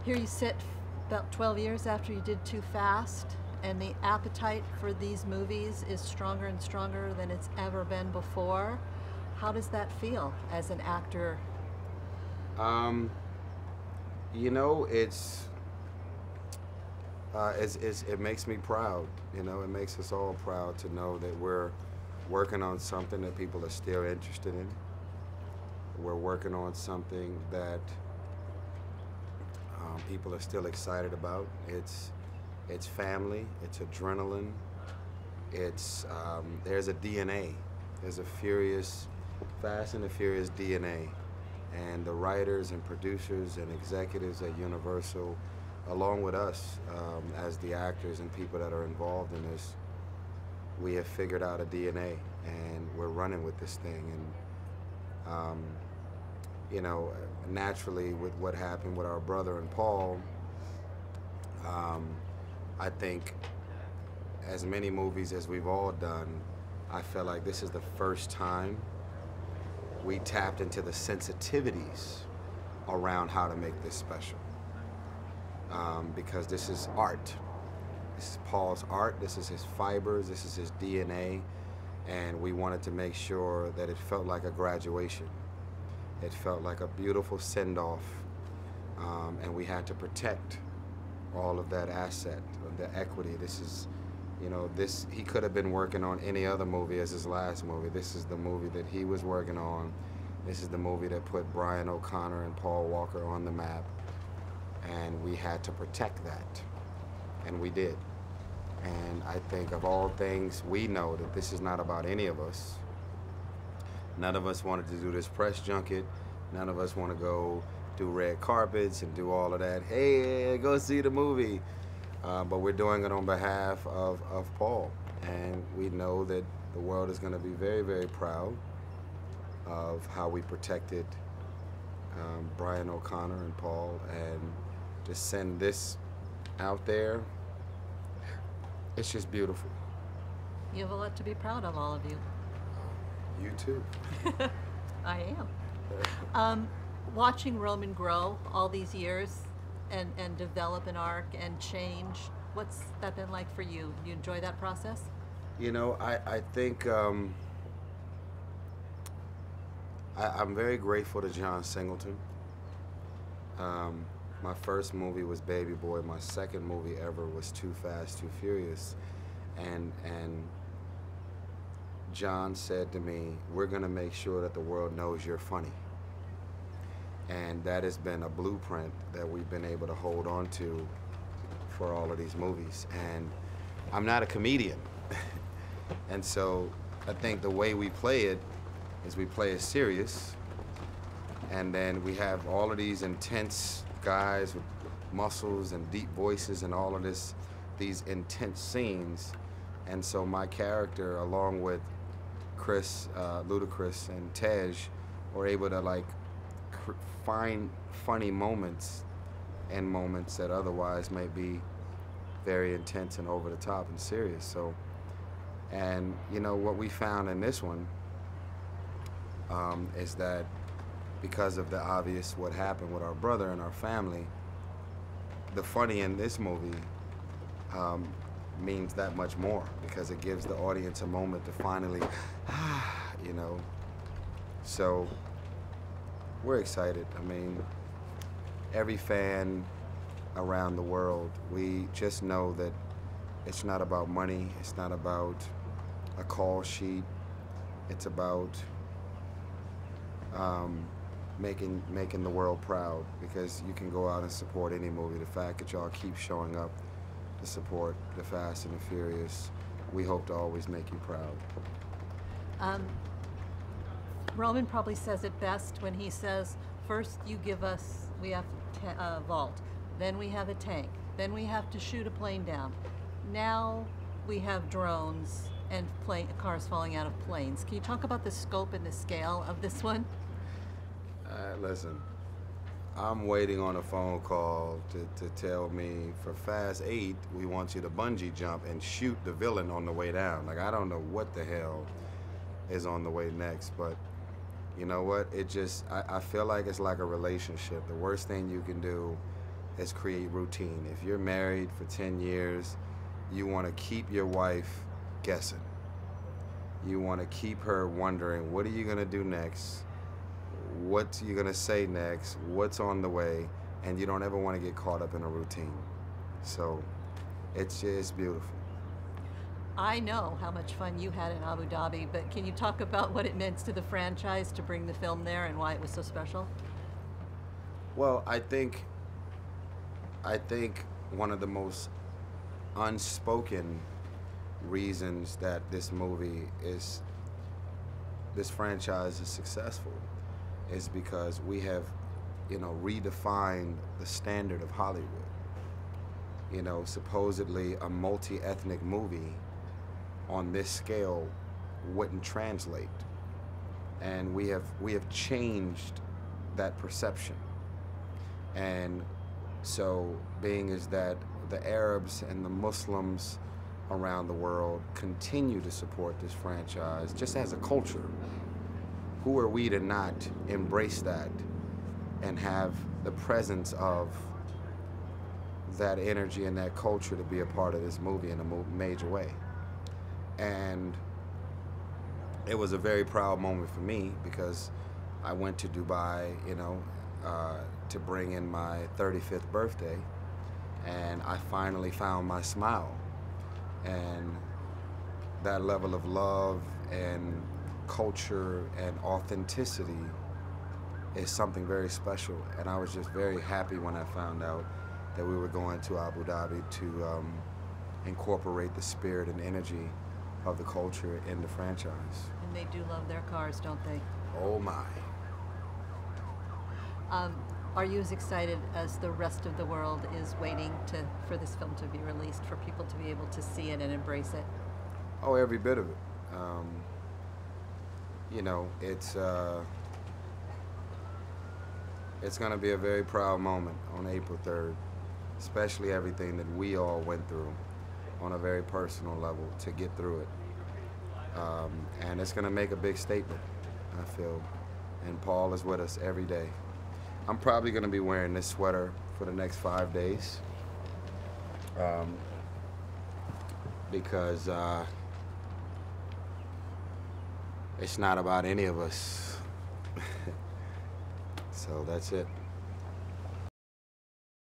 Here you sit about 12 years after you did Too Fast, and the appetite for these movies is stronger and stronger than it's ever been before. How does that feel as an actor? Um, you know, it makes me proud. You know, it makes us all proud to know that we're working on something that people are still interested in. We're working on something that people are still excited about. It's family. It's adrenaline. It's there's a DNA. There's a furious, Fast and the Furious DNA, and the writers and producers and executives at Universal, along with us as the actors and people that are involved in this, we have figured out a DNA, and we're running with this thing. And you know, naturally, with what happened with our brother and Paul, I think, as many movies as we've all done, I felt like this is the first time we tapped into the sensitivities around how to make this special. Because this is art. This is Paul's art, this is his fibers, this is his DNA, and we wanted to make sure that it felt like a graduation. It felt like a beautiful send-off, and we had to protect all of that asset, the equity. This is, you know, he could have been working on any other movie as his last movie. This is the movie that he was working on. This is the movie that put Brian O'Connor and Paul Walker on the map, and we had to protect that, and we did. And I think of all things, we know that this is not about any of us. None of us wanted to do this press junket. None of us want to go do red carpets and do all of that. Hey, go see the movie. But we're doing it on behalf of Paul. And we know that the world is going to be very, very proud of how we protected Brian O'Connor and Paul. And to send this out there, it's just beautiful. You have a lot to be proud of, all of you. You too. I am. Watching Roman grow all these years and develop an arc and change, what's that been like for you? You enjoy that process? You know, I think I'm very grateful to John Singleton. My first movie was Baby Boy. My second movie ever was Too Fast, Too Furious. And John said to me, we're gonna make sure that the world knows you're funny. And that has been a blueprint that we've been able to hold on to for all of these movies. And I'm not a comedian. And so I think the way we play it is we play it serious, and then we have all of these intense guys with muscles and deep voices and all of these intense scenes. And so my character, along with Chris, Ludacris, and Tej, were able to like find funny moments and moments that otherwise might be very intense and over the top and serious. So, and you know what we found in this one is that because of the obvious what happened with our brother and our family, the funny in this movie means that much more, because it gives the audience a moment to finally, you know. So we're excited. I mean, every fan around the world, we just know that it's not about money, it's not about a call sheet, it's about making the world proud, because you can go out and support any movie. The fact that y'all keep showing up to support the Fast and the Furious, we hope to always make you proud. Roman probably says it best when he says, first you give us, we have a vault, then we have a tank, then we have to shoot a plane down. Now we have drones and cars falling out of planes. Can you talk about the scope and the scale of this one? Listen, I'm waiting on a phone call to tell me for Fast 8, we want you to bungee jump and shoot the villain on the way down. Like, I don't know what the hell is on the way next, but you know what? It just, I feel like it's like a relationship. The worst thing you can do is create routine. If you're married for 10 years, you want to keep your wife guessing. You want to keep her wondering, what are you going to do next? What are you going to say next? What's on the way? And you don't ever want to get caught up in a routine. So it's beautiful. I know how much fun you had in Abu Dhabi, but can you talk about what it meant to the franchise to bring the film there and why it was so special? Well, I think one of the most unspoken reasons that this franchise is successful is because we have, redefined the standard of Hollywood. Supposedly a multi-ethnic movie on this scale wouldn't translate, and we have changed that perception. And so, being is that the Arabs and the Muslims around the world continue to support this franchise just as a culture, who are we to not embrace that and have the presence of that energy and that culture to be a part of this movie in a major way? And it was a very proud moment for me because I went to Dubai, to bring in my 35th birthday, and I finally found my smile. And that level of love and culture and authenticity is something very special. And I was just very happy when I found out that we were going to Abu Dhabi to incorporate the spirit and energy of the culture in the franchise. And they do love their cars, don't they? Oh my. Are you as excited as the rest of the world is waiting for this film to be released, for people to be able to see it and embrace it? Oh, every bit of it. It's going to be a very proud moment on April 3rd, especially everything that we all went through on a very personal level to get through it. And it's going to make a big statement, I feel. And Paul is with us every day. I'm probably going to be wearing this sweater for the next 5 days because it's not about any of us. So that's it.